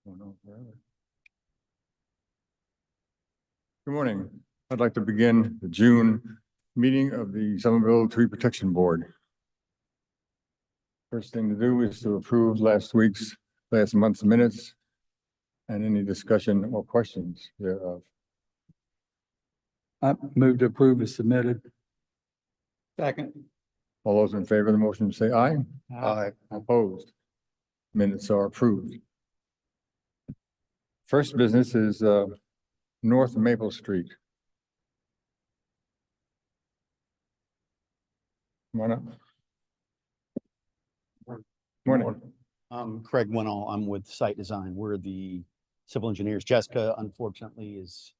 Good morning. I'd like to begin the June meeting of the Somerville Tree Protection Board. First thing to do is to approve last month's minutes and any discussion or questions thereof. I move to approve as submitted. Second. All those in favor of the motion say aye. Aye. Opposed? Minutes are approved. First business is North Maple Street. Come on up. Morning. I'm Craig Winnall. I'm with Site Design. We're the civil engineers. Jessica, unfortunately, is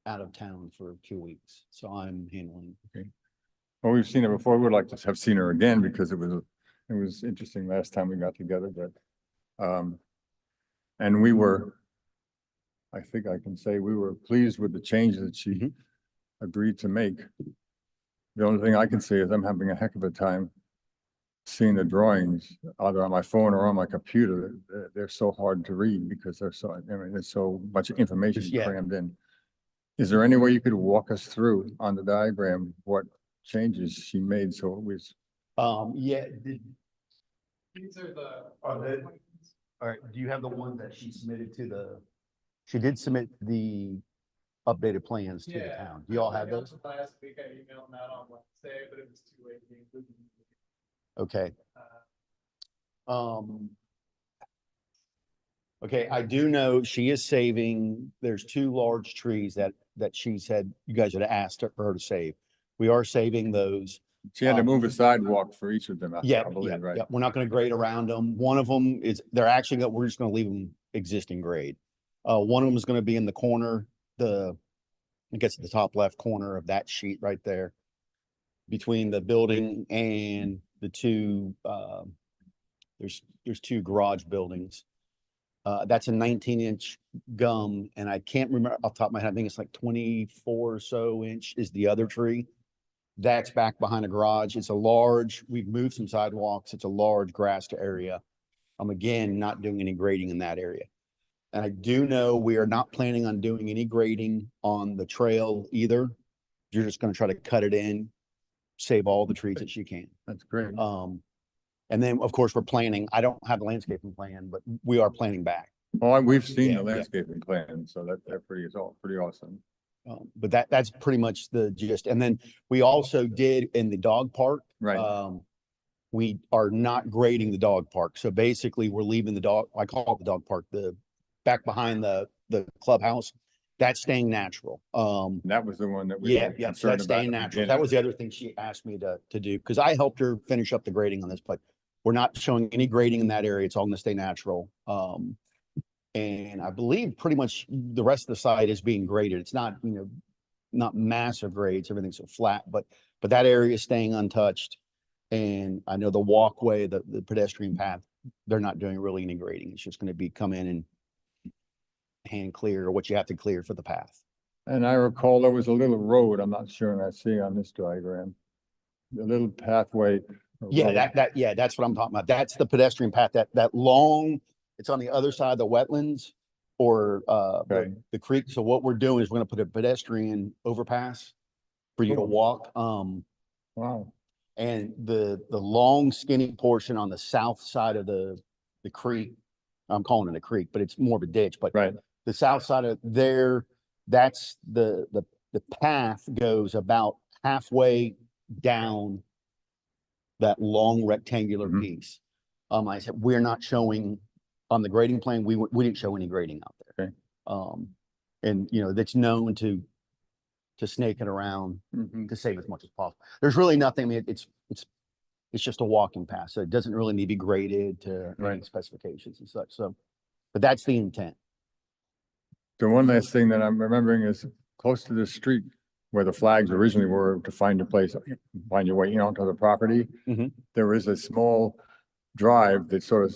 out of town for 2 weeks, so I'm handling. Okay. Well, we've seen her before. We'd like to have seen her again because it was interesting last time we got together, but and we were, I think I can say we were pleased with the changes that she agreed to make. The only thing I can say is I'm having a heck of a time seeing the drawings either on my phone or on my computer. They're so hard to read because there's so much information crammed in. Is there any way you could walk us through on the diagram what changes she made so it was? Yeah. These are All right. Do you have the one that she submitted to the? She did submit the updated plans to the town. Do you all have those? Last week I emailed them out on Wednesday, but it was too late to include them. Okay. Okay, I do know she is saving, there's 2 large trees that she said you guys had asked her to save. We are saving those. She had to move a sidewalk for each of them. I believe, right? Yeah. We're not going to grade around them. One of them is, we're just going to leave them existing grade. One of them is going to be in the corner, I guess the top left corner of that sheet right there, between the building and the 2, there's 2 garage buildings. That's a 19-inch gum, and I can't remember off the top of my head. I think it's like 24 or so inch is the other tree. That's back behind a garage. It's a large, we've moved some sidewalks. It's a large grassed area. I'm again not doing any grading in that area. And I do know we are not planning on doing any grading on the trail either. You're just going to try to cut it in, save all the trees that you can. That's great. And then of course we're planning, I don't have a landscaping plan, but we are planning back. Oh, we've seen Yeah, the landscaping plan, so they're pretty awesome. But that's pretty much the gist. And then we also did in the dog park. Right. We are not grading the dog park. So basically we're leaving the dog, I call it the dog park, the back behind the clubhouse, that's staying natural. That was the one that we were so concerned that's staying about. natural. That was the other thing she asked me to do, because I helped her finish up the grading on this, but we're not showing any grading in that area. It's all going to stay natural. And I believe pretty much the rest of the site is being graded. It's not, not massive grades, everything's so flat, but that area is staying untouched. And I know the walkway, the pedestrian path, they're not doing really any grading. It's just going to be come in and hand clear what you have to clear for the path. And I recall there was a little road, I'm not sure, and I see on this diagram, the little pathway. Yeah, that's what I'm talking about. That's the pedestrian path, that long, it's on the other side of the wetlands or the creek. So what we're doing is we're going to put a pedestrian overpass for you to walk. Wow. And the long skinny portion on the south side of the creek, I'm calling it a creek, but it's more of a ditch, but right. The south side of there, that's the path goes about halfway down that long rectangular piece. I said, we're not showing on the grading plan. We didn't show any grading out there. Okay. And that's known to snake it around to save as much as possible. There's really nothing. I mean, it's just a walking path, so it doesn't really need to be graded to any specifications and such. So, but that's the intent. The one last thing that I'm remembering is close to the street where the flags originally were to find your way, to the property. There is a small drive that sort of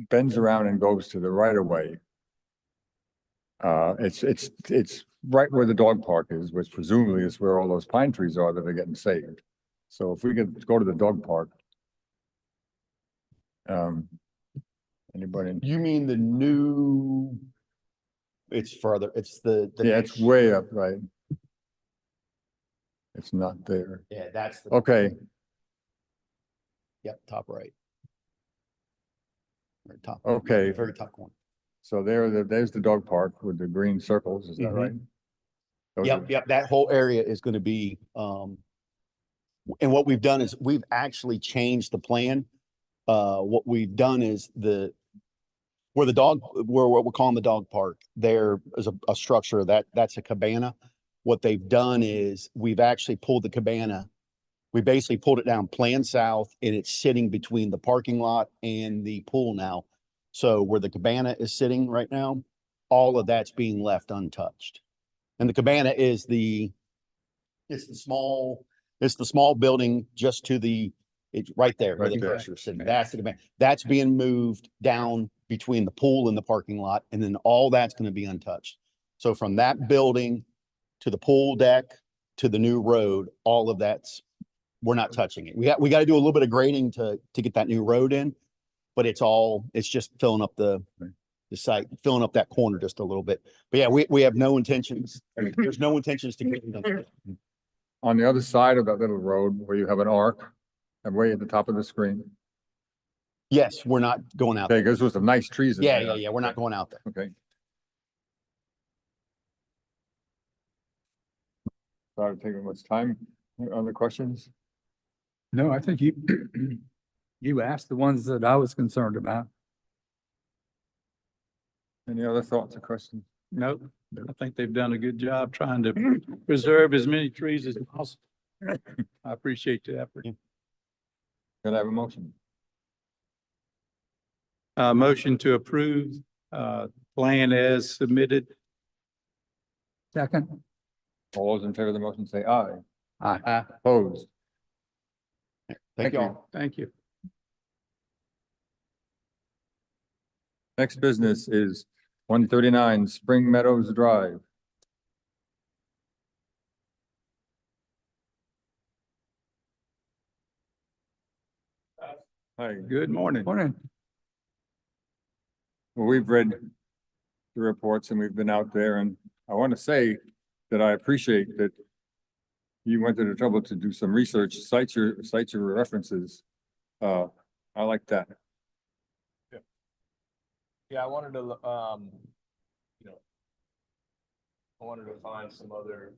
bends around and goes to the right of way. It's right where the dog park is, which presumably is where all those pine trees are that are getting saved. So if we could go to the dog park, Anybody? You mean the new? It's further, it's the. Yeah, it's way up, right? It's not there. Yeah, that's the, Okay, yep, top right. Or top. Okay. Very top corner. so there's the dog park with the green circles, is that Mhm. right? Those Yep, are- yep, that whole area is gonna be, and what we've done is we've actually changed the plan. What we've done is where what we're calling the dog park, there is a structure that's a cabana. What they've done is we've actually pulled the cabana. We basically pulled it down plan south and it's sitting between the parking lot and the pool now. So where the cabana is sitting right now, all of that's being left untouched. And the cabana is it's the small building just to it's right there where the Right there. dresser is sitting. That's the cabana. That's being moved down between the pool and the parking lot, and then all that's gonna be untouched. So from that building to the pool deck to the new road, all of we're not touching it. We got to do a little bit of grading to get that new road in, but it's just filling up the site, filling up that corner just a little bit. But yeah, we have no intentions, there's no intentions to get them. On the other side of that little road where you have an arc, and way at the top of the screen. Yes, we're not going out Okay, there. because there's some nice trees. in Yeah, there. yeah, yeah, we're not going out there. Okay. Sorry, taking much time on the questions. No, I think you, you asked the ones that I was concerned about. Any other thoughts or questions? Nope, I think they've done a good job trying to preserve as many trees as possible. I appreciate the effort. Can I have a motion? Motion to approve, plan as submitted. Second. All those in favor of the motion say aye. Aye. Opposed? Thank you all. Thank you. Next business is 139 Spring Meadows Drive. Hi, Good morning. Morning. well, we've read the reports and we've been out there, and I want to say that I appreciate that you went to the trouble to do some research, cite your references. I like that. Yeah, I wanted to, you know, I wanted to find some other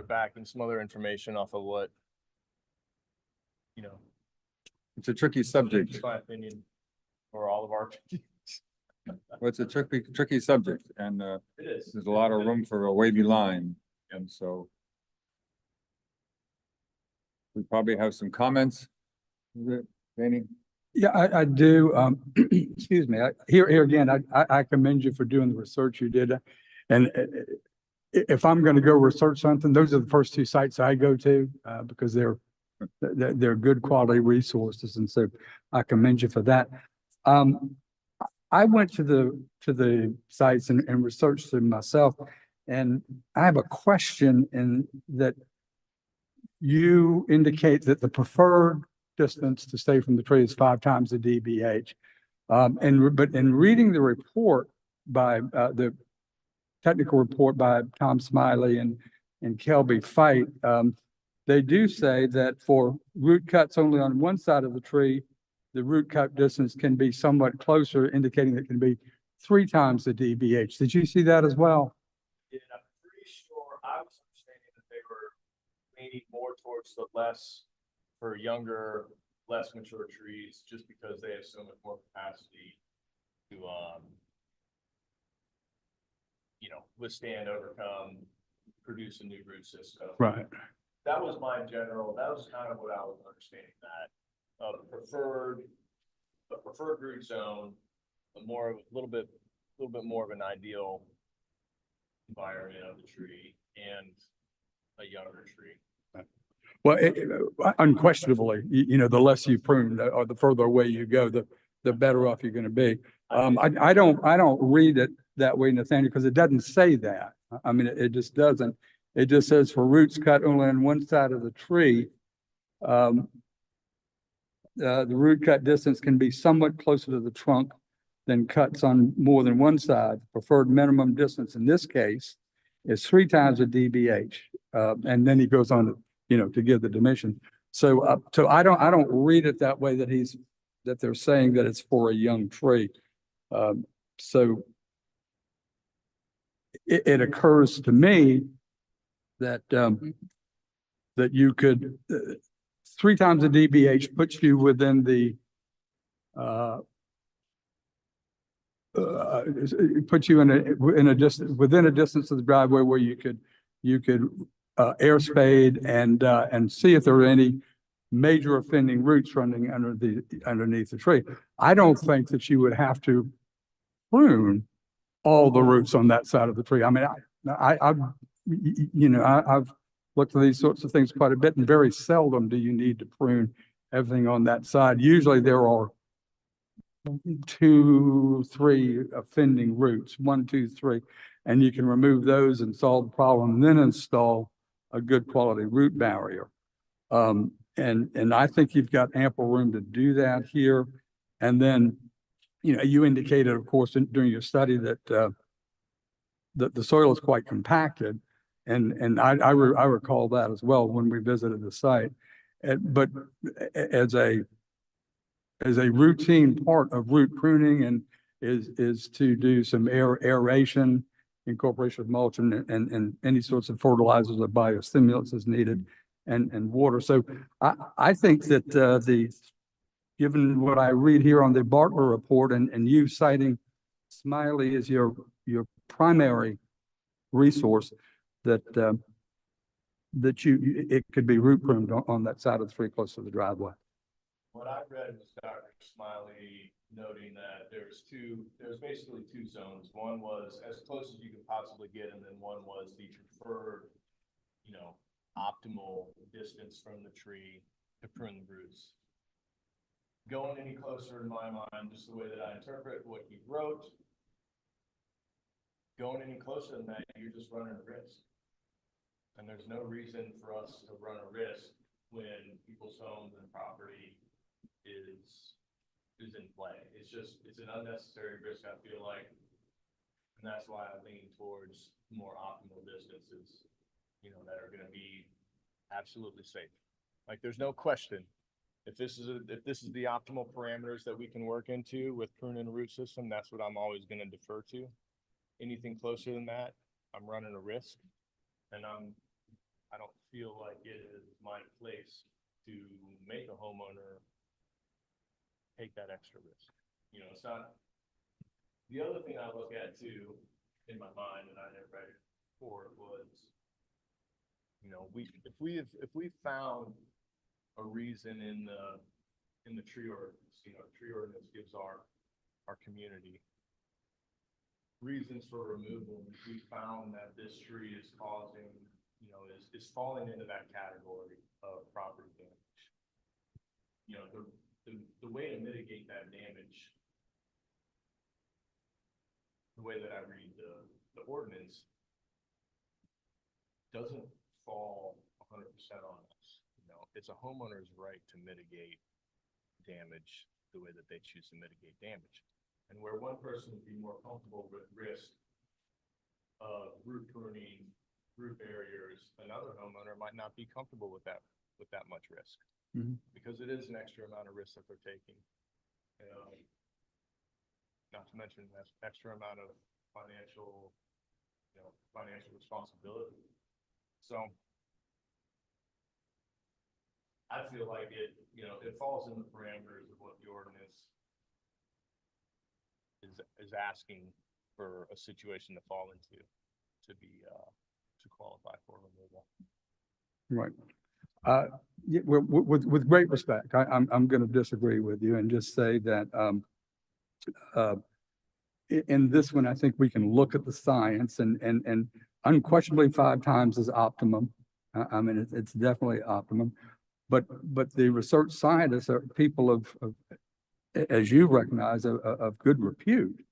backing, some other information off of what, you know, It's a tricky subject. just my opinion, or all of our opinions. Well, it's a tricky subject, and It is. there's a lot of room for a wavy line, and so we probably have some comments. Danny? Yeah, I do. Excuse me. Here again, I commend you for doing the research you did. And if I'm going to go research something, those are the first two sites I go to, because they're good quality resources. And so I commend you for that. I went to the sites and researched them myself. And I have a question in that you indicate that the preferred distance to stay from the tree is 5 times the DBH. But in reading the report by the technical report by Tom Smiley and Kelby Fight, they do say that for root cuts only on one side of the tree, the root cut distance can be somewhat closer, indicating that it can be 3 times the DBH. Did you see that as well? Yeah, I'm pretty sure I was understanding that they were leaning more towards the for younger, less mature trees, just because they have so much more capacity to, you know, withstand, overcome, produce a new root system. Right. That was that was kind of what I was understanding, that a preferred root zone, a little bit more of an ideal environment of the tree and a younger tree. Well, unquestionably, you know, the less you prune or the further away you go, the better off you're going to be. I don't read it that way, Nathaniel, because it doesn't say that. I mean, it just doesn't. It just says for roots cut only on one side of the tree. the root cut distance can be somewhat closer to the trunk than cuts on more than one side. Preferred minimum distance in this case is 3 times a dBH. And then he goes on to, to give the dimension. So, so I don't read it that way that they're saying that it's for a young tree. So it occurs to me that, that you could, 3 times a dBH puts you within the, it puts you in a distance, within a distance of the driveway where you could air spade and see if there are any major offending roots running underneath the tree. I don't think that you would have to prune all the roots on that side of the tree. I mean, I've looked at these sorts of things quite a bit, and very seldom do you need to prune everything on that side. Usually there are 2, 3 offending roots, 1, 2, 3, and you can remove those and solve the problem, and then install a good quality root barrier. And I think you've got ample room to do that here. And then, you indicated, of course, during your study that the soil is quite compacted. And I recall that as well when we visited the site. But as a routine part of root pruning and is to do some aeration, incorporation of mulch and any sorts of fertilizers or biostimulants as needed, and water. So I think that given what I read here on the Bartlett report and you citing Smiley as your primary resource, that it could be root pruned on that side of the tree close to the driveway. What I read was Dr. Smiley noting that there's basically 2 zones. One was as close as you could possibly get, and then one was the preferred, optimal distance from the tree to prune the roots. Going any closer, in my mind, just the way that I interpret what he wrote, going any closer than that, you're just running a risk. And there's no reason for us to run a risk when people's homes and property is in play. It's an unnecessary risk, I feel like. And that's why I lean towards more optimal distances, that are going to be absolutely safe. Like, there's no question. If this is the optimal parameters that we can work into with pruning a root system, that's what I'm always going to defer to. Anything closer than that, I'm running a risk, and I don't feel like it is my place to make a homeowner take that extra risk. It's not. The other thing I look at too in my mind, and I never read it before, was, if we found a reason in the tree ordinance, tree ordinance gives our community reasons for removal. If we found that this tree is causing, is falling into that category of property damage. The way to mitigate that damage, the way that I read the ordinance, doesn't fall 100% on us. It's a homeowner's right to mitigate damage the way that they choose to mitigate damage. And where one person would be more comfortable with risk of root pruning, root barriers, another homeowner might not be comfortable with that much risk. Mhm. Because it is an extra amount of risk that they're taking. Not to mention that extra amount of financial responsibility. So I feel like it falls in the parameters of what the ordinance is asking for a situation to fall into to qualify for removal. Right. Yeah, with great respect, I'm going to disagree with you and just say that in this one, I think we can look at the science and unquestionably 5 times is optimum. I mean, it's definitely optimum, but the research scientists are people of as you recognize, of good repute,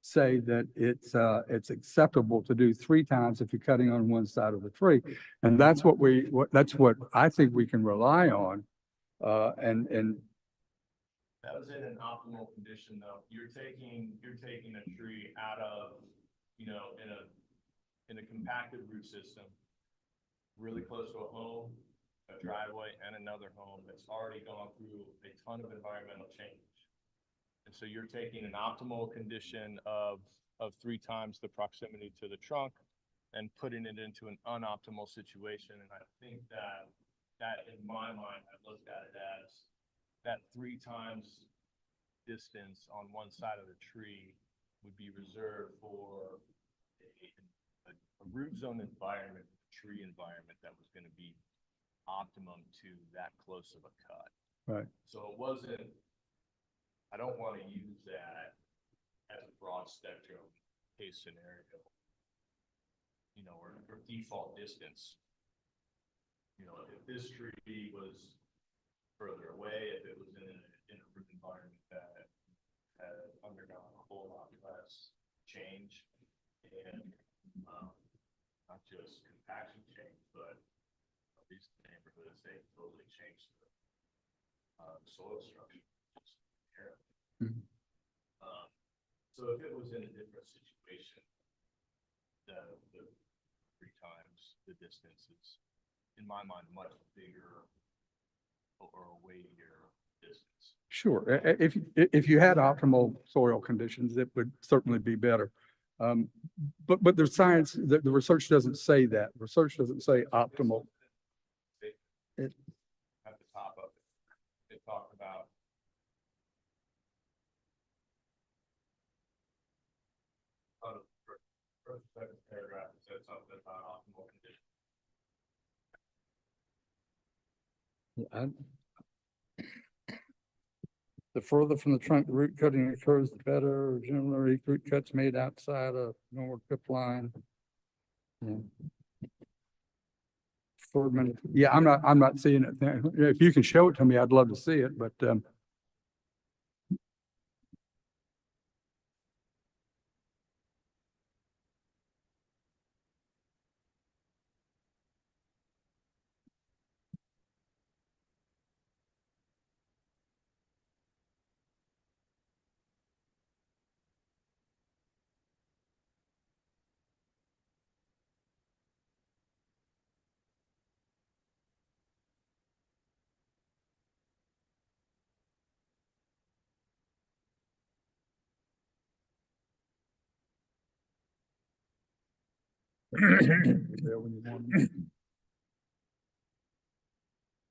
say that it's acceptable to do 3 times if you're cutting on one side of the tree. And that's what I think we can rely on. And That was in an optimal condition though. You're taking a tree out of, you know, in a compacted root system, really close to a home, a driveway, and another home that's already gone through a ton of environmental change. And so you're taking an optimal condition of 3 times the proximity to the trunk and putting it into an unoptimal situation. And I think that in my mind, I looked at it as that 3 times distance on one side of the tree would be reserved for a root zone environment, tree environment that was going to be optimum to that close of a cut. Right. So it wasn't, I don't want to use that as a broad spectrum case scenario, you know, or default distance. You know, if this tree was further away, if it was in a root environment that had undergone a whole lot less change and not just compaction change, but at least the neighborhoods, they totally changed the soil structure. Mhm. So if it was in a different situation, the 3 times the distance is, in my mind, much bigger or a weightier distance. Sure. If you had optimal soil conditions, it would certainly be better. But the science, the research doesn't say that. Research doesn't say optimal. It- At the top of it, it talked about first, second paragraph, it said something about optimal conditions. The further from the trunk the root cutting occurs, the better. Generally, root cuts made outside of normal drip line. Yeah. Yeah, I'm not seeing it there. If you can show it to me, I'd love to see it, but,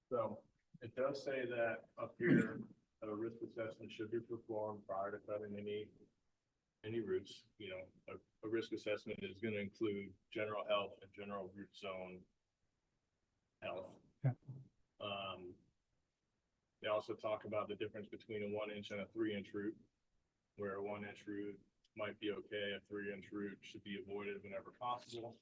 So it does say that up here, a risk assessment should be performed prior to cutting any roots. You know, a risk assessment is going to include general health and general root zone health. Yeah. They also talk about the difference between a 1-inch and a 3-inch root, where a 1-inch root might be okay, a 3-inch root should be avoided whenever possible.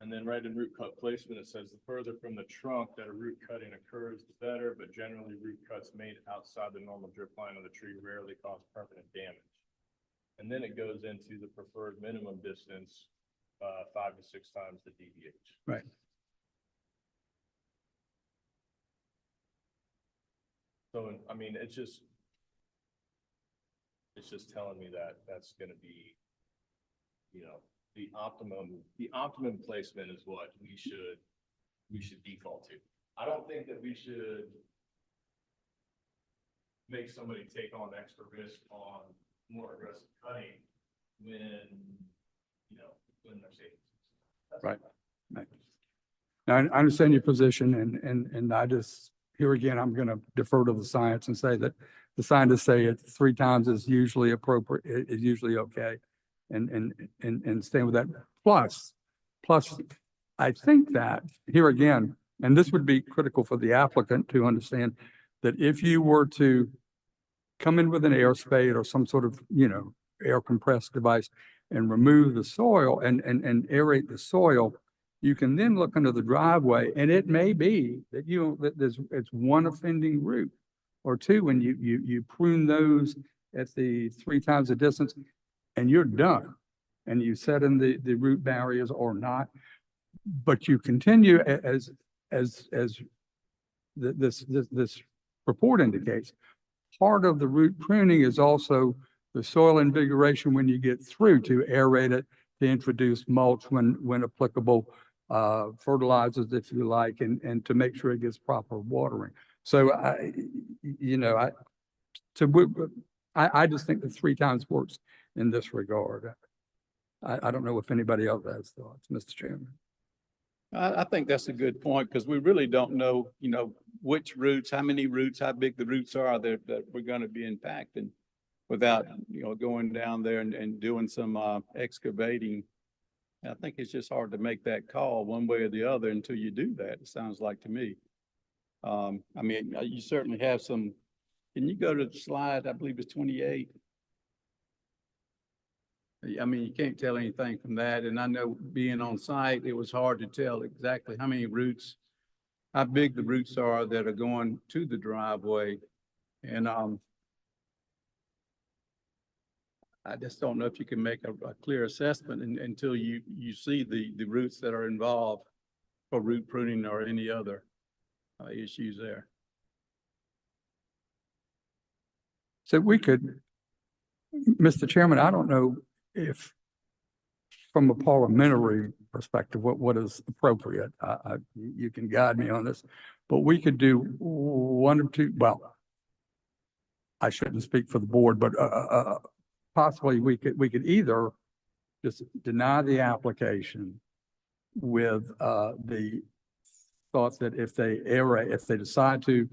And then right in root cut placement, it says the further from the trunk that a root cutting occurs, the better, but generally root cuts made outside the normal drip line of the tree rarely cause permanent damage. And then it goes into the preferred minimum distance, 5 to 6 times the DBH. Right. So, I mean, it's just telling me that that's gonna be, you know, the optimum placement is what we should default to. I don't think that we should make somebody take on extra risk on more aggressive cutting when, you know, when they're safe. Right. Right. Now, I understand your position and I just, here again, I'm going to defer to the science and say that the scientists say it 3 times is usually appropriate, is usually okay. And stand with that. Plus, I think that here again, and this would be critical for the applicant to understand that if you were to come in with an air spade or some sort of, you know, air compressed device and remove the soil and aerate the soil, you can then look under the driveway and it may be that it's one offending root or two, and you prune those at the 3 times the distance, and you're done. And you set in the root barriers or not, but you continue as this report indicates. Part of the root pruning is also the soil invigoration when you get through to aerate it, to introduce mulch when applicable, fertilizers if you like, and to make sure it gets proper watering. So I just think the 3 times works in this regard. I don't know if anybody else has thoughts, Mr. Chairman. I think that's a good point, because we really don't know, which roots, how many roots, how big the roots are that we're gonna be impacting without, going down there and doing some excavating. I think it's just hard to make that call one way or the other until you do that, it sounds like to me. You certainly have some, can you go to the slide, I believe it's 28? You can't tell anything from that, and I know being on site, it was hard to tell exactly how many roots, how big the roots are that are going to the driveway. And I just don't know if you can make a clear assessment until you see the roots that are involved for root pruning or any other issues there. So we could, Mr. Chairman, I don't know if from a parliamentary perspective, what is appropriate. You can guide me on this, but we could do one or two, well, I shouldn't speak for the board, but possibly we could either just deny the application with the thought that if they aerate, if they decide to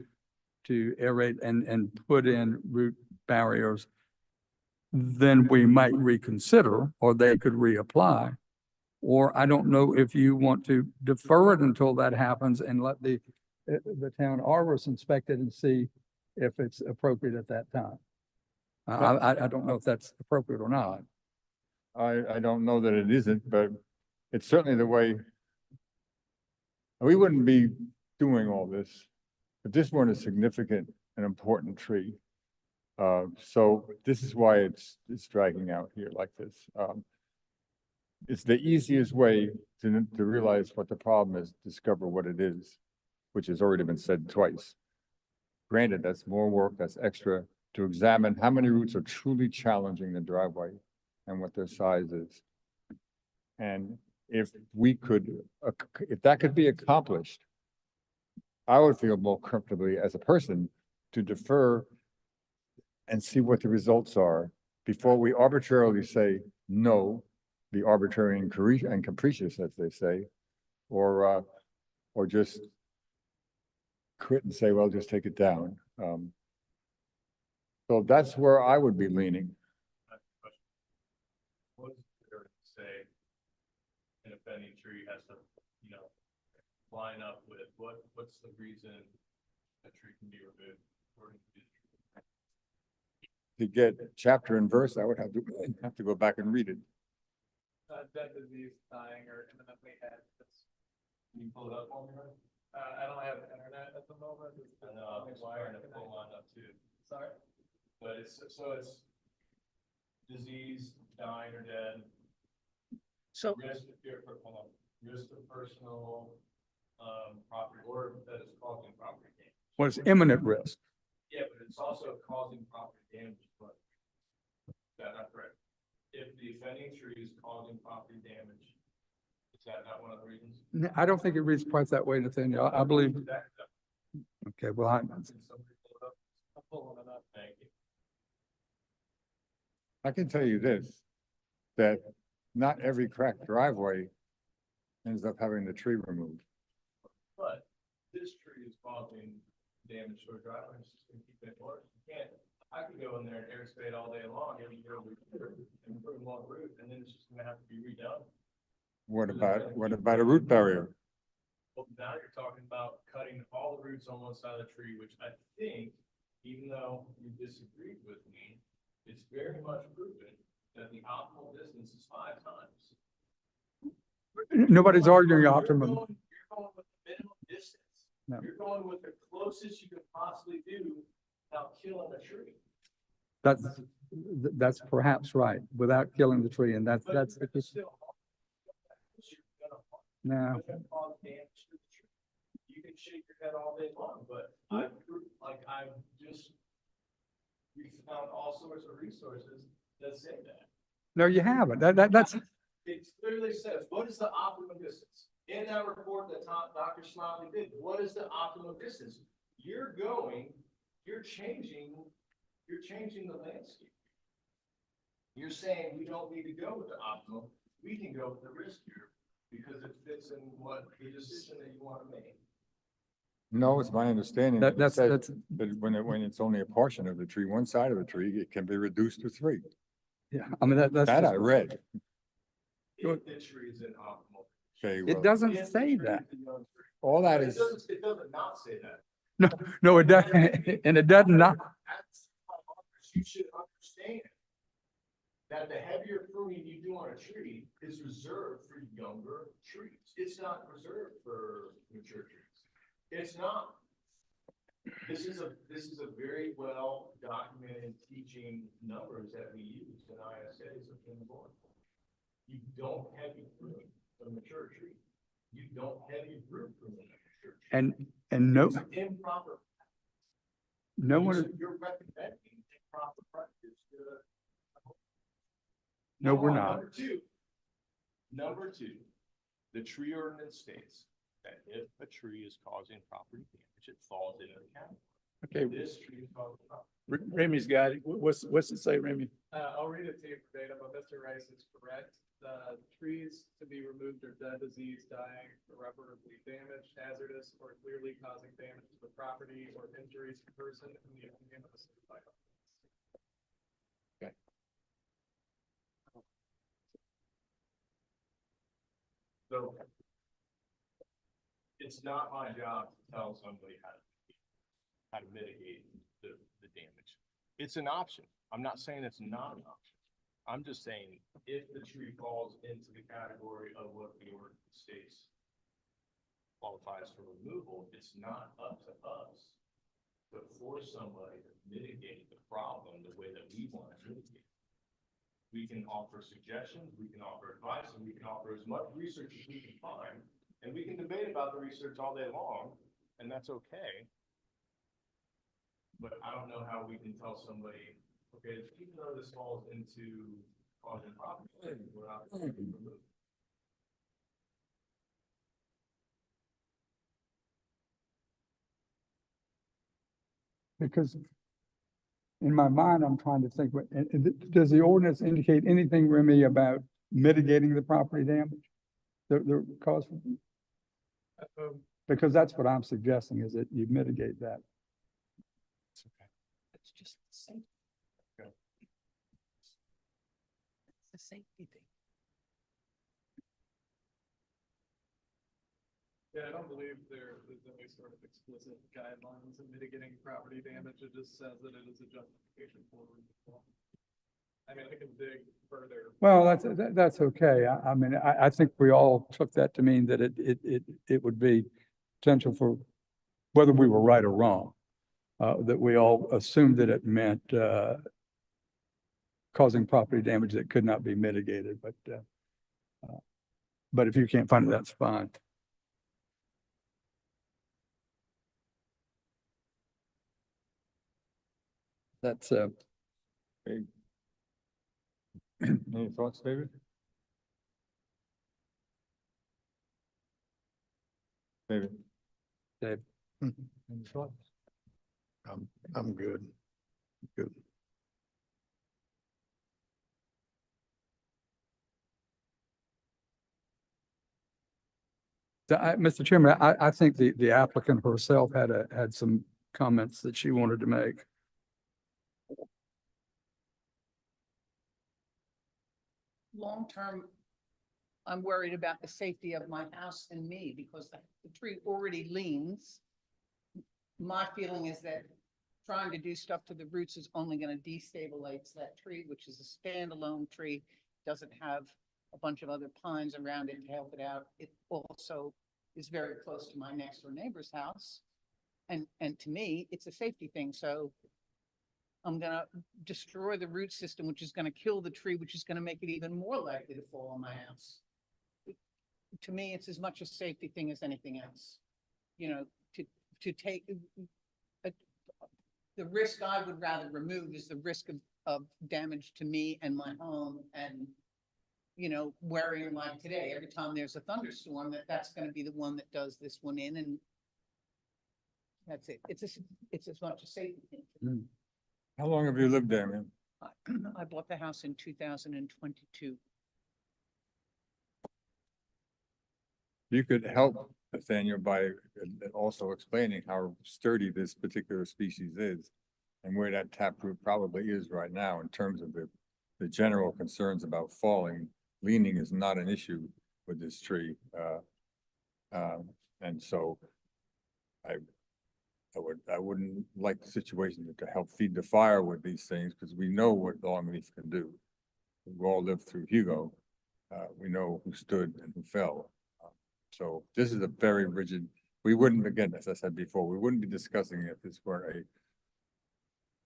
aerate and put in root barriers, then we might reconsider, or they could reapply. Or I don't know if you want to defer it until that happens and let the town arborist inspect it and see if it's appropriate at that time. I don't know if that's appropriate or not. I don't know that it isn't, but it's certainly the way. We wouldn't be doing all this if this weren't a significant and important tree. So this is why it's dragging out here like this. It's the easiest way to realize what the problem is, discover what it is, which has already been said twice. Granted, that's more work, that's extra, to examine how many roots are truly challenging the driveway and what their size is. And if that could be accomplished, I would feel more comfortably as a person to defer and see what the results are before we arbitrarily say no, be arbitrary and capricious, as they say, or just quit and say, well, just take it down. So that's where I would be leaning. What's there to say? And if any tree has to, line up with what's the reason a tree can be removed according to the tree? To get chapter and verse, I would have to go back and read it. Dead disease, dying, or imminently had this. Can you pull it up on me? I don't have internet at the moment. I know, I'm trying to pull mine up too. Sorry. But it's disease, dying or dead. So, Risk of personal, property, or that is causing property damage. What's imminent risk? Yeah, but it's also causing property damage, but that's not correct. If the offending tree is causing property damage, is that not one of the reasons? I don't think it reads quite that way, Nathaniel. I believe, okay, well, Can somebody pull it up? I'm pulling it up. Thank you. I can tell you this, that not every cracked driveway ends up having the tree removed. But this tree is causing damage to a driveway, it's just gonna keep it worse. You can't, I could go in there and air spade all day long, every year and put them on root, and then it's just gonna have to be redone. What about a root barrier? Well, now you're talking about cutting all the roots on one side of the tree, which I think, even though you disagreed with me, it's very much proven that the optimal distance is 5 times. nobody's arguing You're optimum. going with the minimum distance. No. You're going with the closest you could possibly do without killing a tree. That's perhaps right, without killing the tree, and that's But the you're still- you're gonna harm- now. you're gonna cause damage to the tree. You can shake your head all day long, but I've just, we found all sorts of resources that say that. No, you haven't. That's, It clearly says, what is the optimum distance? In that report that Dr. Smiley did, what is the optimum distance? You're changing the landscape. You're saying we don't need to go with the optimum, we can go with the riskier because it fits in what the decision that you want to make. No, it's my understanding. that, it that's, says that's, that when it's only a portion of the tree, one side of the tree, it can be reduced to 3. yeah, I mean, that's. That just- I read. If the tree is in optimal. Okay, It well, doesn't If the say tree that. is a young tree. all that It is, doesn't not say that. No, it doesn't, and it does not. As homeowners, you should understand that the heavier pruning you do on a tree is reserved for younger trees. It's not reserved for mature trees. It's not. This is a very well documented teaching numbers that we use in ISAs of the board. You don't heavy prune a mature tree. You don't heavy root prune a mature tree. And no, It's improper. no one, You're recommending improper practice to. No, we're Number not. one. Number two, the tree ordinance states that if a tree is causing property damage, it falls into the category. Okay, This tree is causing property. Remy's got it. What's it say, Remy? I'll read it to you verbatim, but Mr. Rice is correct. The trees to be removed are dead, diseased, dying, irreparably damaged, hazardous, or clearly causing damage to the property or injuries to person in the opinion of the certified. So it's not my job to tell somebody how to mitigate the damage. It's an option. I'm not saying it's not an option. I'm just saying if the tree falls into the category of what the ordinance states qualifies for removal, it's not up to us to force somebody to mitigate the problem the way that we want to mitigate. We can offer suggestions, we can offer advice, and we can offer as much research as we can find. And we can debate about the research all day long, and that's okay. But I don't know how we can tell somebody, okay, even though this falls into causing property, we're not going to remove it. because in my mind, I'm trying to think, does the ordinance indicate anything, Remy, about mitigating the property damage? The cause, because that's what I'm suggesting, is that you mitigate that. It's okay. It's just the safety. Okay. It's the safety thing. Yeah, I don't believe there is any sort of explicit guidelines in mitigating property damage. It just says that it is a justification for removal. I mean, I can dig further. Well, that's okay. I mean, I think we all took that to mean that it would be potential for, whether we were right or wrong, that we all assumed that it meant, causing property damage that could not be mitigated, but if you can't find it, that's fine. That's, any thoughts, David? David? Dave. Any thoughts? I'm good. Good. Mr. Chairman, I think the applicant herself had some comments that she wanted to make. Long-term, I'm worried about the safety of my house and me because the tree already leans. My feeling is that trying to do stuff to the roots is only going to destabilize that tree, which is a standalone tree, doesn't have a bunch of other pines around it to help it out. It also is very close to my next door neighbor's house. And to me, it's a safety thing. So I'm gonna destroy the root system, which is gonna kill the tree, which is gonna make it even more likely to fall on my house. To me, it's as much a safety thing as anything else. You know, to take, the risk I would rather remove is the risk of damage to me and my home and, you know, worrying like today, every time there's a thunderstorm, that's gonna be the one that does this one in and that's it. It's as much a safety thing. How long have you lived there, man? I bought the house in 2022. You could help Nathaniel by also explaining how sturdy this particular species is and where that taproot probably is right now in terms of the general concerns about falling. Leaning is not an issue with this tree. And so I wouldn't like the situation to help feed the fire with these things because we know what longleaf can do. We all lived through Hugo. We know who stood and who fell. So this is a very rigid, we wouldn't, again, as I said before, we wouldn't be discussing it if this were a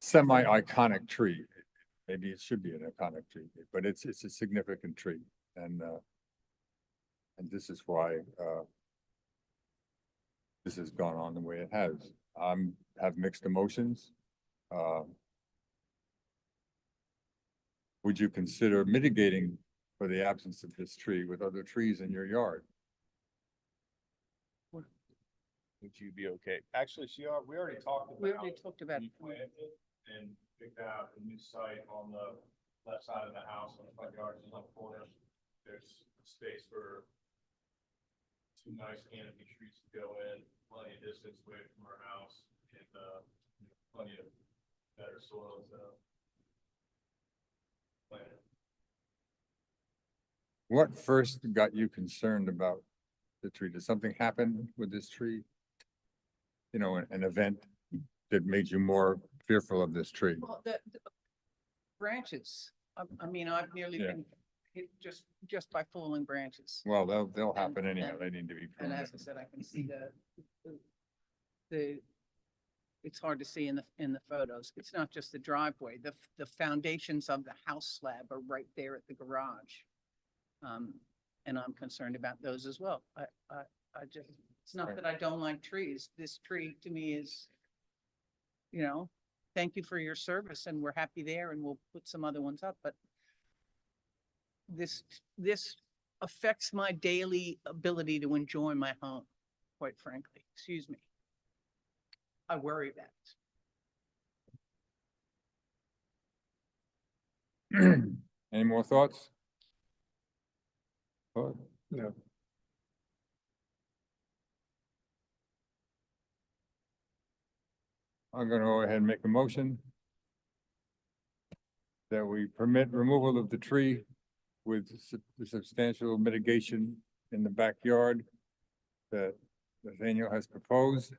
semi-iconic tree. Maybe it should be an iconic tree, but it's a significant tree. And this is why this has gone on the way it has. Have mixed emotions. Would you consider mitigating for the absence of this tree with other trees in your yard? Would you be okay? Actually, we already talked about. We already talked about. We planted and picked out a new site on the left side of the house on the front yard, just on the corner. There's space for two nice canopy trees to go in, plenty of distance away from our house, and plenty of better soil to plant. What first got you concerned about the tree? Did something happen with this tree? You know, an event that made you more fearful of this tree? Well, the branches, I mean, I've nearly Yeah. been hit just by falling branches. Well, they'll And- happen anyhow. and- They need to be. And pruned. as I said, I can see the, it's hard to see in the photos. It's not just the driveway, the foundations of the house slab are right there at the garage. And I'm concerned about those as well. I just, it's not Right. that I don't like trees. This tree to me is, you know, thank you for your service and we're happy there and we'll put some other ones up, but this affects my daily ability to enjoy my home, quite frankly. Excuse me. I worry about it. Any more thoughts? No. I'm gonna go ahead and make a motion that we permit removal of the tree with substantial mitigation in the backyard that Nathaniel has proposed.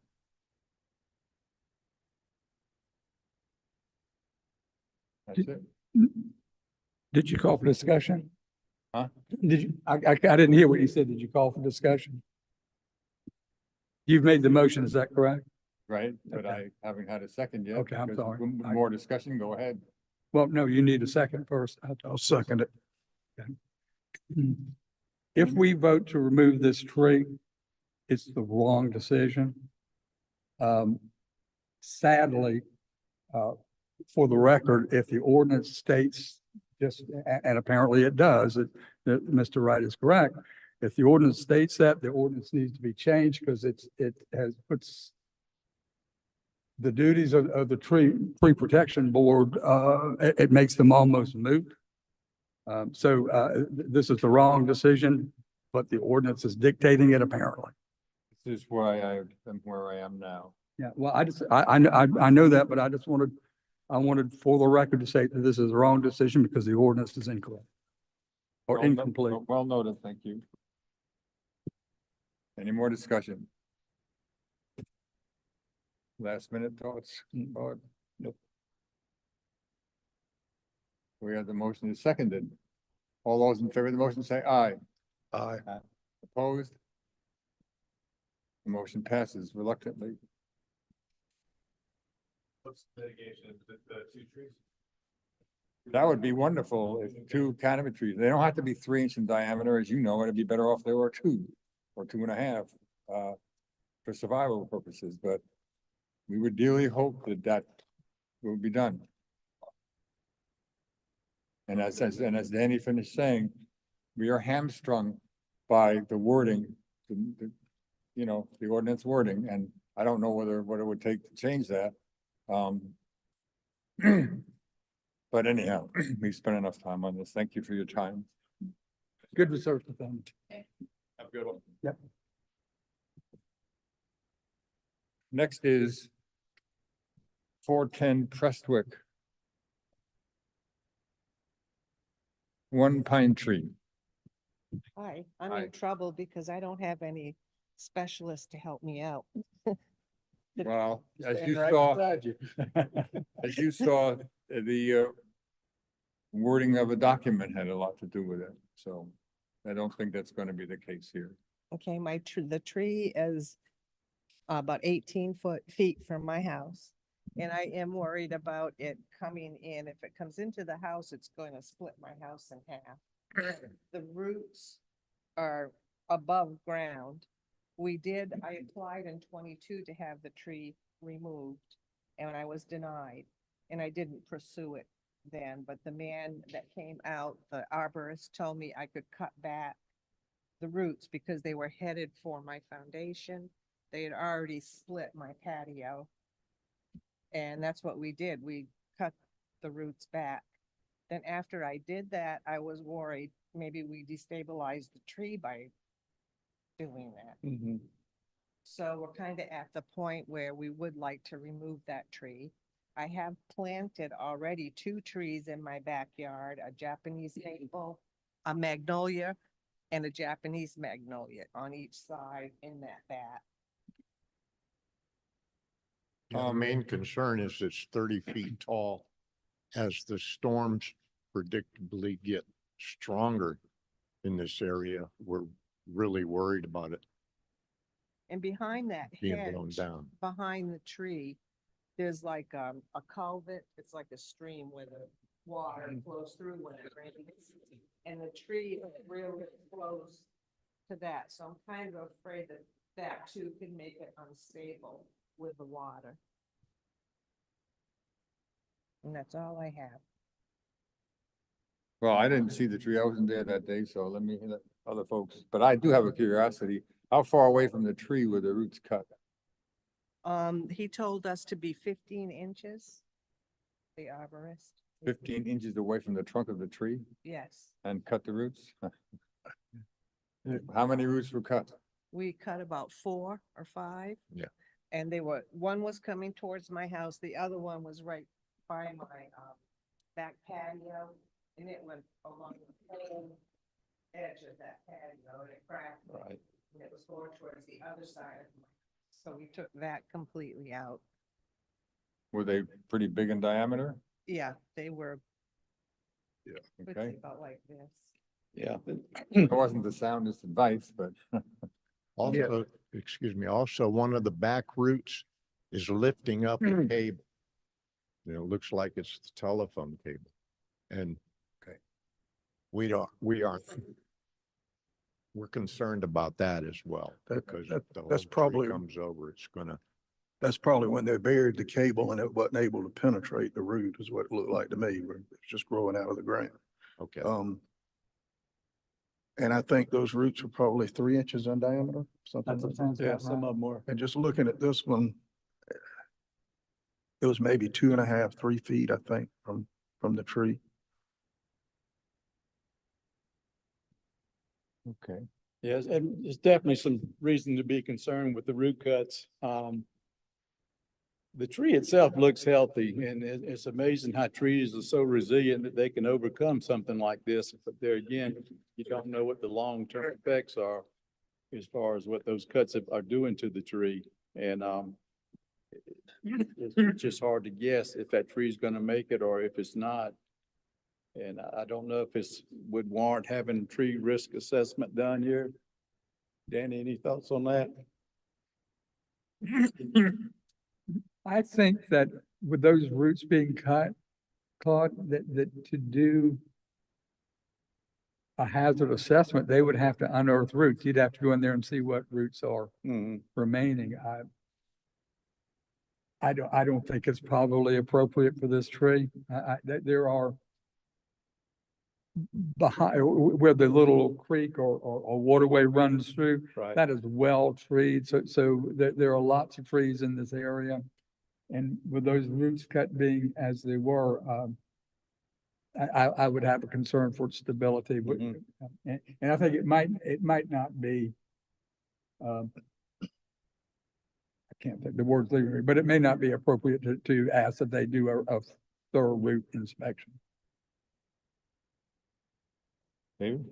That's it. Did you call for discussion? Huh? Did you, I didn't hear what you said. Did you call for discussion? You've made the motion, is that correct? Right, but Okay. I haven't had a second yet. Okay, I'm because sorry. with More discussion, go ahead. Well, no, you need a second first. I'll second it. Okay. If we vote to remove this tree, it's the wrong decision. Sadly, for the record, if the ordinance states just, and apparently it does, that Mr. Wright is correct. If the ordinance states that, the ordinance needs to be changed because it puts the duties of the tree protection board, it makes them almost moot. This is the wrong decision, but the ordinance is dictating it apparently. This is why I am where I am now. Yeah, well, I know that, but I wanted for the record to say that this is the wrong decision because the ordinance is incorrect. Or Well no- incomplete. Well noted, thank you. Any more discussion? Last minute thoughts? Board? Nope. We have the motion is seconded. All those in favor of the motion say aye. Aye. Opposed? The motion passes reluctantly. What's the mitigation, the two trees? That would be wonderful if two canopy trees, they don't have to be 3 inch in diameter, as you know, it'd be better off there were 2 or 2.5, for survival purposes, but we would dearly hope that that will be done. And as Danny finished saying, we are hamstrung by the wording, you know, the ordinance wording, and I don't know what it would take to change that. But anyhow, we spent enough time on this. Thank you for your time. Good research, Nathaniel. Have a good one. Next is 410 Prestwick. One pine tree. Hi, I'm Hi. in trouble because I don't have any specialists to help me out. Well, as Stand you right saw, beside you. as you saw, the wording of a document had a lot to do with it, so I don't think that's gonna be the case here. Okay, the tree is about 18 feet from my house. And I am worried about it coming in. If it comes into the house, it's going to split my house in half. The roots are above ground. I applied in 22 to have the tree removed and I was denied. And I didn't pursue it then, but the man that came out, the arborist, told me I could cut back the roots because they were headed for my foundation. They had already split my patio. And that's what we did. We cut the roots back. Then after I did that, I was worried maybe we destabilized the tree by doing that. Mhm. So we're kind of at the point where we would like to remove that tree. I have planted already 2 trees in my backyard, a Japanese maple, a magnolia, and a Japanese magnolia on each side in that back. Yeah, the main concern is it's 30 feet tall. As the storms predictably get stronger in this area, we're really worried about it And behind that being blown hedge, down. behind the tree, there's like a culvert. It's like a stream where the water flows through when it rains. And the tree is really close to that. So I'm kind of afraid that that too can make it unstable with the water. And that's all I have. Well, I didn't see the tree. I wasn't there that day, so let me let other folks, but I do have a curiosity. How far away from the tree were the roots cut? He told us to be 15 inches, the arborist. 15 inches away from the trunk of the tree Yes, and cut the roots? How many roots were cut? we cut about 4 or 5. Yeah. And one was coming towards my house, the other one was right by my, back patio, and it went along the whole edge of that patio, and it cracked. Right. And it was going towards the other side of my, so we took that completely out. Were they pretty big in diameter? Yeah, they were Okay, pretty about like this. Yeah. it wasn't the soundest advice, but Also, excuse me, also one of the back roots is lifting up the cable. You know, it looks like it's the telephone cable. And Okay. we aren't, we're concerned about that as well. Because if the whole that's tree probably- comes over, it's gonna, That's probably when they buried the cable and it wasn't able to penetrate the root is what it looked like to me, where it's just growing out of the ground. okay. And I think those roots are probably 3 inches in diameter, something That's like what that. sounds Yeah, about some right. of them are. And just looking at this one, it was maybe 2.5, 3 feet, I think, from the tree. okay. Yes, and there's definitely some reason to be concerned with the root cuts. The tree itself looks healthy and it's amazing how trees are so resilient that they can overcome something like this. But there again, you don't know what the long-term effects are as far as what those cuts are doing to the tree. And, it's just hard to guess if that tree's gonna make it or if it's not. And I don't know if would warrant having tree risk assessment done here. Danny, any thoughts on that? I think that with those roots being cut, Claude, that to do a hazard assessment, they would have to unearth roots. You'd have to go in there and see what roots are remaining. I don't think it's probably appropriate for this tree. There are behind, where the little creek or waterway runs through, Right. that is well treed. So there are lots of trees in this area. And with those roots cut being as they were, I would have a concern for its stability. And I think it might not be, I can't think the words leaving me, but it may not be appropriate to ask if they do a thorough root inspection. David?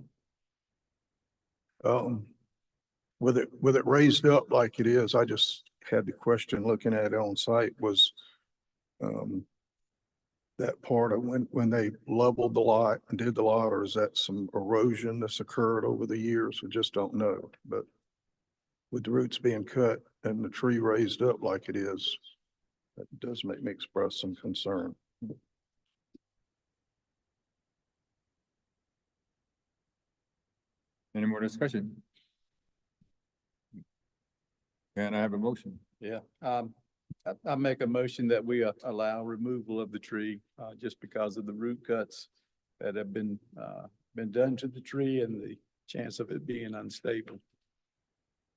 With it raised up like it is, I just had the question looking at it on site was, that part of when they leveled the lot and did the lot, or is that some erosion that's occurred over the years? We just don't know, but with the roots being cut and the tree raised up like it is, that does make me express some concern. Any more discussion? Can I have a motion? Yeah, I make a motion that we allow removal of the tree, just because of the root cuts that have been done to the tree and the chance of it being unstable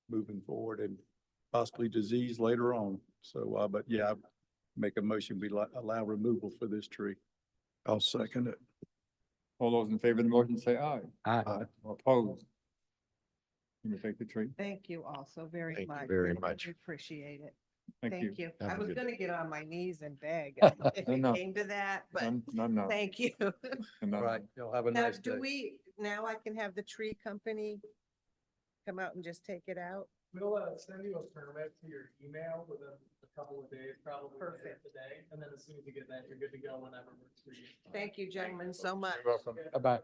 moving forward and possibly disease later on. So, but yeah, I make a motion, we allow removal for this tree. I'll second it. All those in favor of the motion say aye. Aye. Or opposed? You may take the tree. Thank you all so very Thank you much. very Really much. Appreciate it. Thank you. Thank you. Have I a was good gonna get on my knees and beg if No, it no. came to that, but No. thank you. All right, y'all have a Now, nice day. now I can have the tree company come out and just take it out? We'll send you a permit to your email within a couple of days, probably the end of Perfect. today. And then as soon as you get that, you're good to go whenever works for you. Thank you, gentlemen, so much. You're welcome. Bye-bye.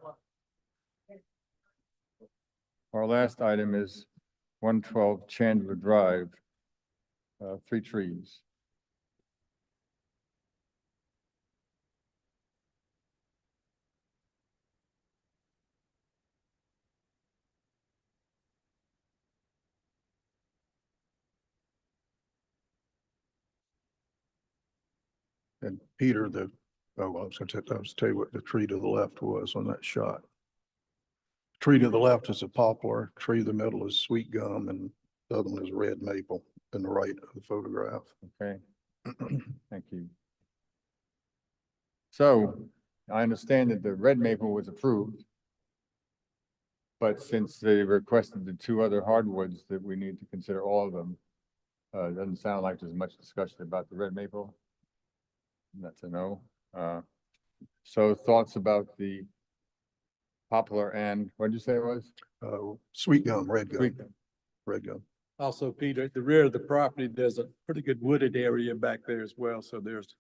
Our last item is 112 Chandler Drive. 3 trees. And Peter, I was gonna tell you what the tree to the left was on that shot. Tree to the left is a poplar, tree in the middle is sweet gum, and the other one is red maple in the right of the photograph. Okay, thank you. So I understand that the red maple was approved. But since they requested the 2 other hardwoods, that we need to consider all of them. It doesn't sound like there's much discussion about the red maple. That's a no. So thoughts about the poplar and, what did you say it was? Sweet gum, red gum, Sweet gum. red gum. Also, Peter, at the rear of the property, there's a pretty good wooded area back there as well. So there's,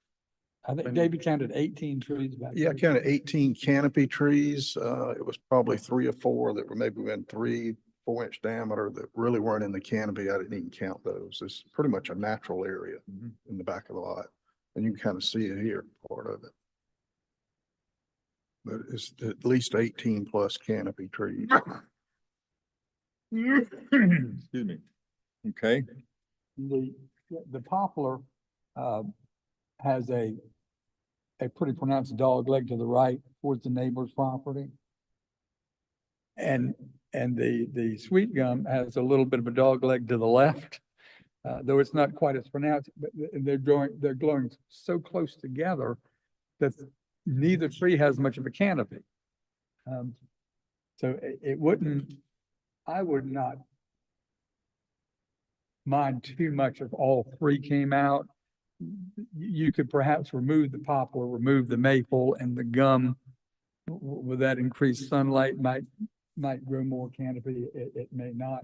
I think David counted 18 trees back Yeah, there. kind of 18 canopy trees. It was probably 3 or 4 that were maybe within 3, 4-inch diameter that really weren't in the canopy. I didn't even count those. It's pretty much a natural area in the back of the lot. And you can kind of see it here, part of it. But it's at least 18 plus canopy trees. Excuse me. Okay, The poplar, has a pretty pronounced dog leg to the right towards the neighbor's property. And the sweet gum has a little bit of a dog leg to the left. Though it's not quite as pronounced, but they're growing so close together that neither tree has much of a canopy. So it wouldn't, I would not mind too much if all 3 came out. You could perhaps remove the poplar, remove the maple, and the gum. With that increased sunlight might grow more canopy. It may not.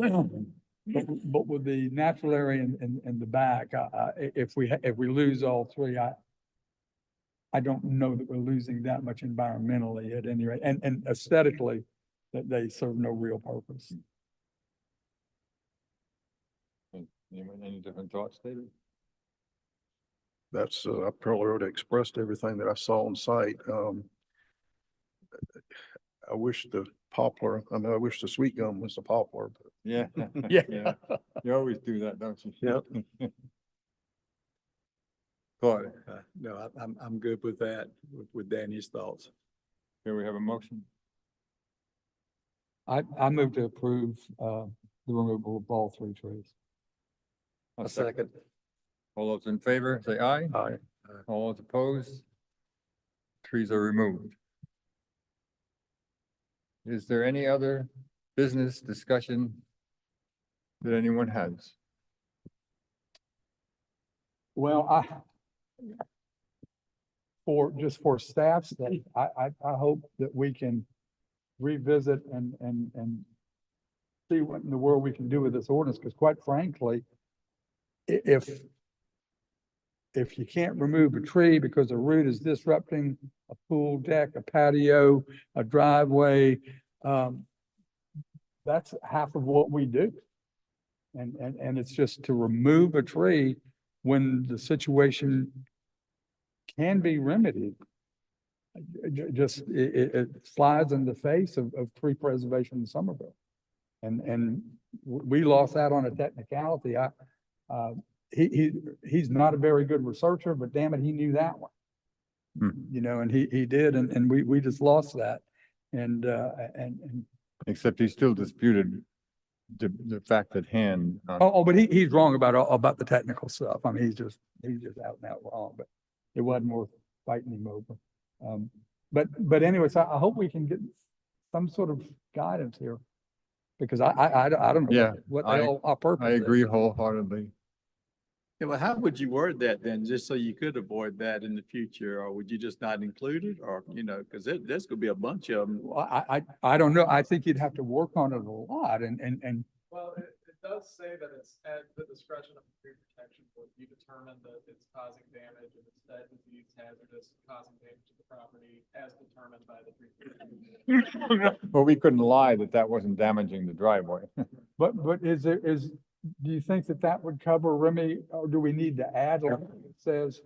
But with the natural area in the back, if we lose all 3, I don't know that we're losing that much environmentally at any rate, and aesthetically, that they serve no real purpose. anyone, any different thoughts, David? that's, I probably already expressed everything that I saw on site. I wish the poplar, I mean, I wish the sweet gum was the poplar, but Yeah. Yeah. You always do that, don't you? Yep. Claudia, No, I'm good with that, with Danny's thoughts. here we have a motion. I move to approve, the removal of all three trees. I'll All those in favor, say aye. Aye. All those opposed? Trees are removed. Is there any other business discussion that anyone has? Well, just for staff's sake, I hope that we can revisit and see what in the world we can do with this ordinance, because quite frankly, if you can't remove a tree because a root is disrupting a pool deck, a patio, a driveway, that's half of what we do. And it's just to remove a tree when the situation can be remedied. It flies in the face of tree preservation in Somerville. And we lost out on a technicality. He's not a very good researcher, but damn it, he knew that one. Hmm. You know, and he did, and we just lost that. And Except he still disputed the fact at hand. but he's wrong about the technical stuff. I mean, he's just out and out wrong, but it wasn't worth fighting him over. But anyways, I hope we can get some sort of guidance here. Because I don't know Yeah, what the hell our purpose I is. agree wholeheartedly. Yeah, well, how would you word that then, just so you could avoid that in the future, or would you just not include it, or, you know, because there's gonna be a bunch of them. Well, I don't know. I think you'd have to work on it a lot and Well, it does say that it's at the discretion of the tree protection board. You determine that it's causing damage, if it's dead, disease, hazardous, causing damage to the property as determined by the tree protection board. Well, we couldn't lie that wasn't damaging the driveway. but do you think that would cover Remy, or do we need to add like it says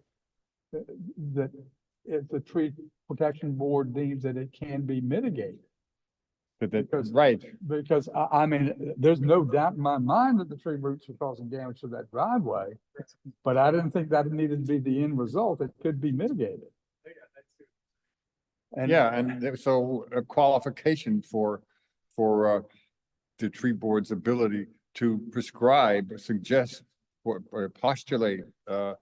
that if the tree protection board deems that it can be mitigated? Because- Right, Because I mean, there's no doubt in my mind that the tree roots are causing damage to that driveway. But I didn't think that needed to be the end result. It could be mitigated. And yeah, and so a qualification for the tree board's ability to prescribe, suggest, or postulate the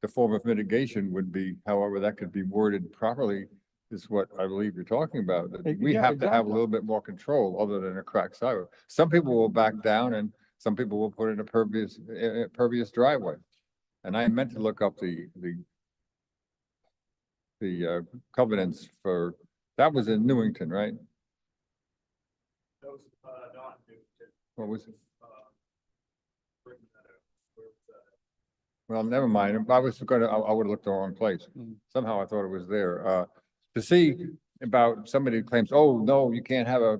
form of mitigation would be, however that could be worded properly, is what I believe you're talking about. That we Yeah, have to have a exactly. little bit more control other than a cracked sidewalk. Some people will back down and some people will put in a pervious driveway. And I meant to look up the covenants for, that was in Newington, right? Those, not new, What was it? Britain Meadow, where it's, Well, never mind. I was gonna, I would have looked the wrong place. Mm. Somehow I thought it was there. To see about somebody who claims, oh, no, you can't have a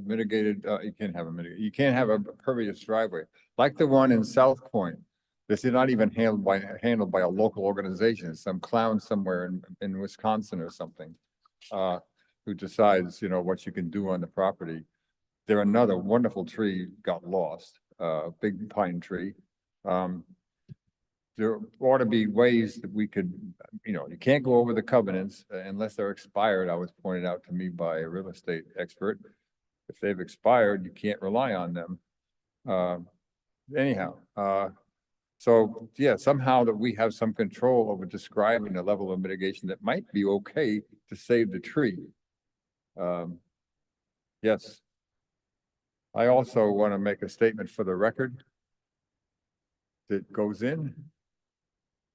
mitigated, you can't have a mitigated, you can't have a pervious driveway. Like the one in South Point. This is not even handled by a local organization, some clown somewhere in Wisconsin or something. Who decides, you know, what you can do on the property. There, another wonderful tree got lost, big pine tree. There ought to be ways that we could, you know, you can't go over the covenants unless they're expired. I was pointed out to me by a real estate expert. If they've expired, you can't rely on them. Anyhow, so yeah, somehow that we have some control over describing the level of mitigation that might be okay to save the tree. Yes. I also want to make a statement for the record that goes in.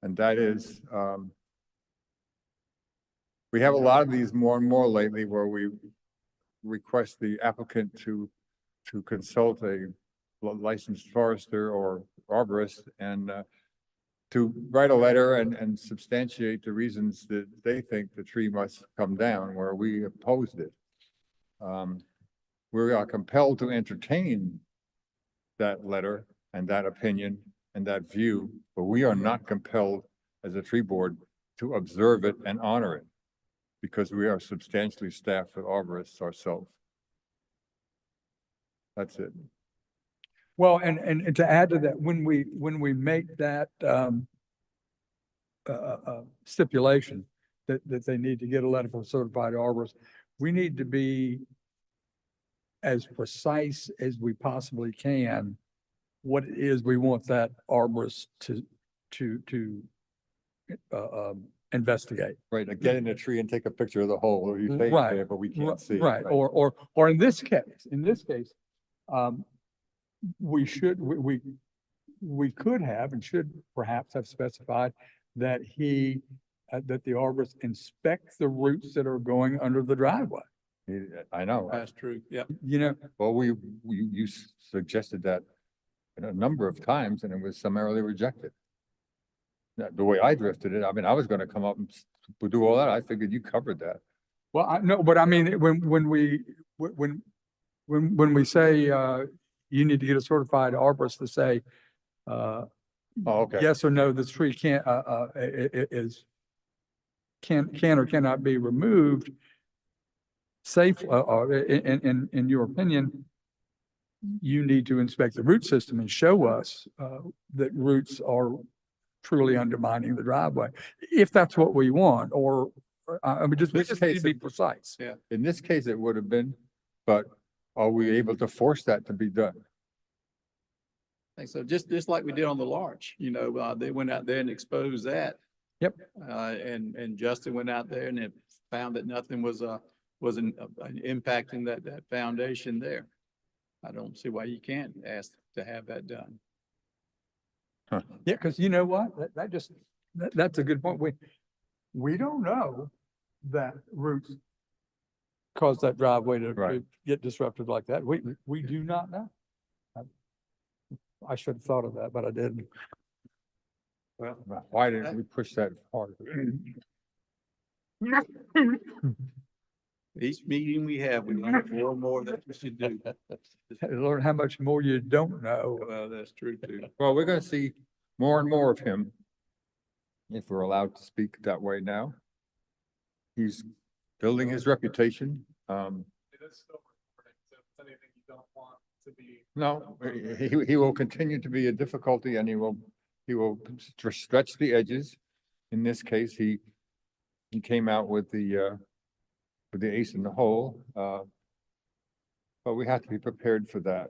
And that is, we have a lot of these more and more lately where we request the applicant to consult a licensed forester or arborist and to write a letter and substantiate the reasons that they think the tree must come down where we opposed it. We are compelled to entertain that letter and that opinion and that view, but we are not compelled as a tree board to observe it and honor it. Because we are substantially staffed with arborists ourselves. That's it. Well, and to add to that, when we make that, stipulation that they need to get a letter from a certified arborist, we need to be as precise as we possibly can what it is we want that arborist to investigate. Right, like get in a tree and take a picture of the hole, or you say it's Right, there, but we can't see it. Right, or in this case, we should, we could have and should perhaps have specified that that the arborist inspect the roots that are going under the driveway. I know. That's true. Yep. You know, Well, you suggested that a number of times and it was summarily rejected. The way I drifted it, I mean, I was gonna come up and do all that. I figured you covered that. well, I know, but I mean, when we say, you need to get a certified arborist to say, Oh, okay. yes or no, this tree can or cannot be removed safe, in your opinion, you need to inspect the root system and show us, that roots are truly undermining the driveway, if that's what we want, or, I mean, we just need to be precise. Yeah. In this case, it would have been, but are we able to force that to be done? And so just like we did on the larch, they went out there and exposed that. Yep. And Justin went out there and it found that nothing was impacting that foundation there. I don't see why you can't ask to have that done. Yeah, because you know what? That's a good point. We don't know that roots cause that driveway to Right. get disrupted like that. We do not know. I should have thought of that, but I didn't. Well, why didn't we push that harder? Each meeting we have, we learn more and more that we should do. Learn how much more you don't know. Well, that's true too. Well, we're gonna see more and more of him. If we're allowed to speak that way now. He's building his reputation. It is still recording, so if it's anything you don't want to be. No, he will continue to be a difficulty and he will stretch the edges. In this case, he came out with the ace in the hole. But we have to be prepared for that.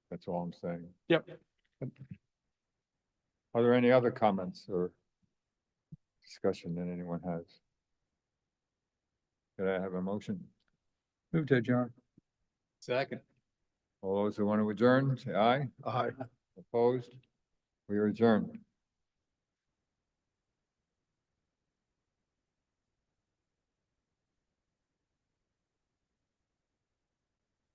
That's all I'm saying. Yep. Are there any other comments or discussion that anyone has? Could I have a motion? Move to adjourn. Second. All those who want to adjourn, say aye. Aye. Opposed? We are adjourned.